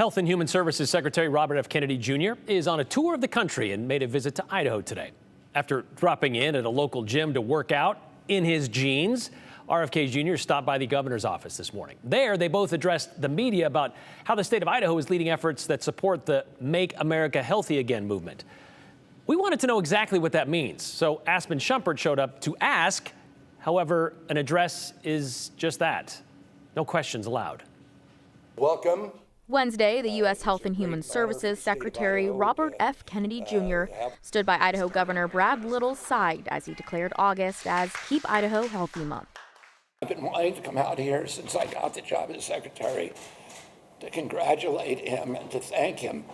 Health and Human Services Secretary Robert F. Kennedy Jr. is on a tour of the country and made a visit to Idaho today. After dropping in at a local gym to work out in his jeans, RFK Jr. stopped by the governor's office this morning. There, they both addressed the media about how the state of Idaho is leading efforts that support the Make America Healthy Again movement. We wanted to know exactly what that means, so Aspen Shumpert showed up to ask. However, an address is just that. No questions allowed. Welcome. Wednesday, the U.S. Health and Human Services Secretary Robert F. Kennedy Jr. stood by Idaho Governor Brad Little's side as he declared August as Keep Idaho Healthy Month. I've been wanting to come out here since I got the job as secretary to congratulate him and to thank him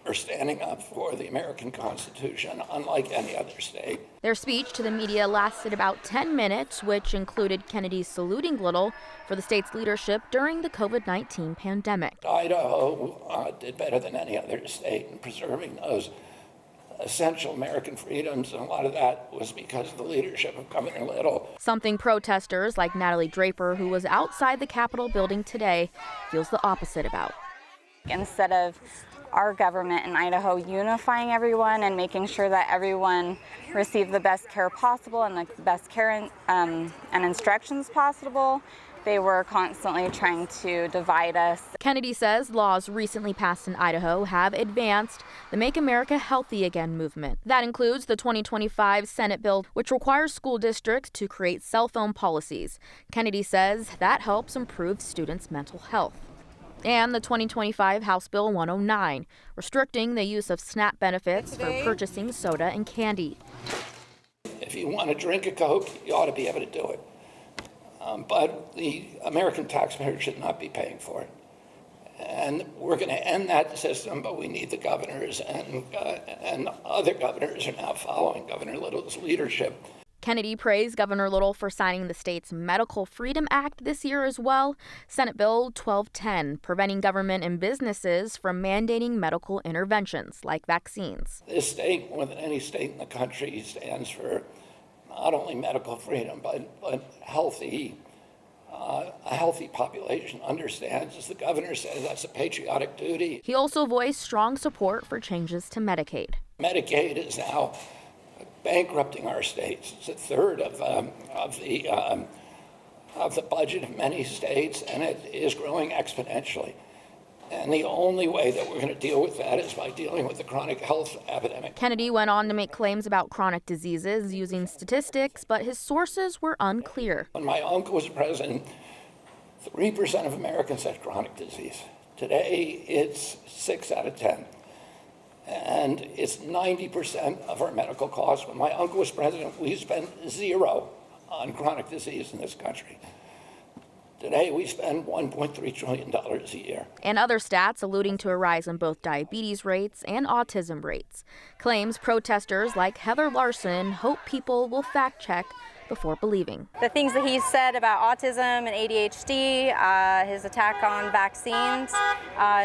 for standing up for the American Constitution, unlike any other state. Their speech to the media lasted about 10 minutes, which included Kennedy saluting Little for the state's leadership during the COVID-19 pandemic. Idaho did better than any other state in preserving those essential American freedoms, and a lot of that was because of the leadership of Governor Little. Something protesters like Natalie Draper, who was outside the Capitol building today, feels the opposite about. Instead of our government in Idaho unifying everyone and making sure that everyone received the best care possible and the best care and instructions possible, they were constantly trying to divide us. Kennedy says laws recently passed in Idaho have advanced the Make America Healthy Again movement. That includes the 2025 Senate bill, which requires school districts to create cell phone policies. Kennedy says that helps improve students' mental health. And the 2025 House Bill 109, restricting the use of SNAP benefits for purchasing soda and candy. If you want to drink a Coke, you ought to be able to do it. But the American taxpayer should not be paying for it. And we're going to end that system, but we need the governors, and other governors are now following Governor Little's leadership. Kennedy praised Governor Little for signing the state's Medical Freedom Act this year as well. Senate Bill 1210, preventing government and businesses from mandating medical interventions like vaccines. This state, more than any state in the country, stands for not only medical freedom, but healthy. A healthy population understands, as the governor says, that's a patriotic duty. He also voiced strong support for changes to Medicaid. Medicaid is now bankrupting our states. It's a third of the budget of many states, and it is growing exponentially. And the only way that we're going to deal with that is by dealing with the chronic health epidemic. Kennedy went on to make claims about chronic diseases using statistics, but his sources were unclear. When my uncle was president, 3% of Americans had chronic disease. Today, it's 6 out of 10. And it's 90% of our medical costs. When my uncle was president, we spent zero on chronic disease in this country. Today, we spend $1.3 trillion a year. And other stats alluding to a rise in both diabetes rates and autism rates. Claims protesters like Heather Larson hope people will fact check before believing. The things that he said about autism and ADHD, his attack on vaccines,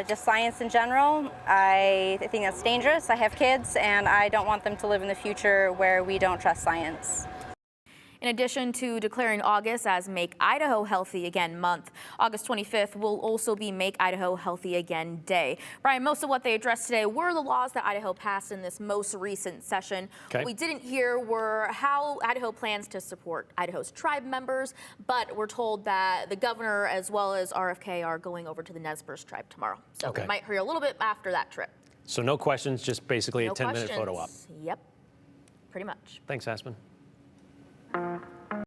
just science in general, I think that's dangerous. I have kids and I don't want them to live in the future where we don't trust science. In addition to declaring August as Make Idaho Healthy Again month, August 25th will also be Make Idaho Healthy Again Day. Brian, most of what they addressed today were the laws that Idaho passed in this most recent session. Okay. What we didn't hear were how Idaho plans to support Idaho's tribe members, but we're told that the governor as well as RFK are going over to the Nez Perce tribe tomorrow. So we might hear a little bit after that trip. So no questions, just basically a 10-minute photo op. Yep, pretty much. Thanks, Aspen.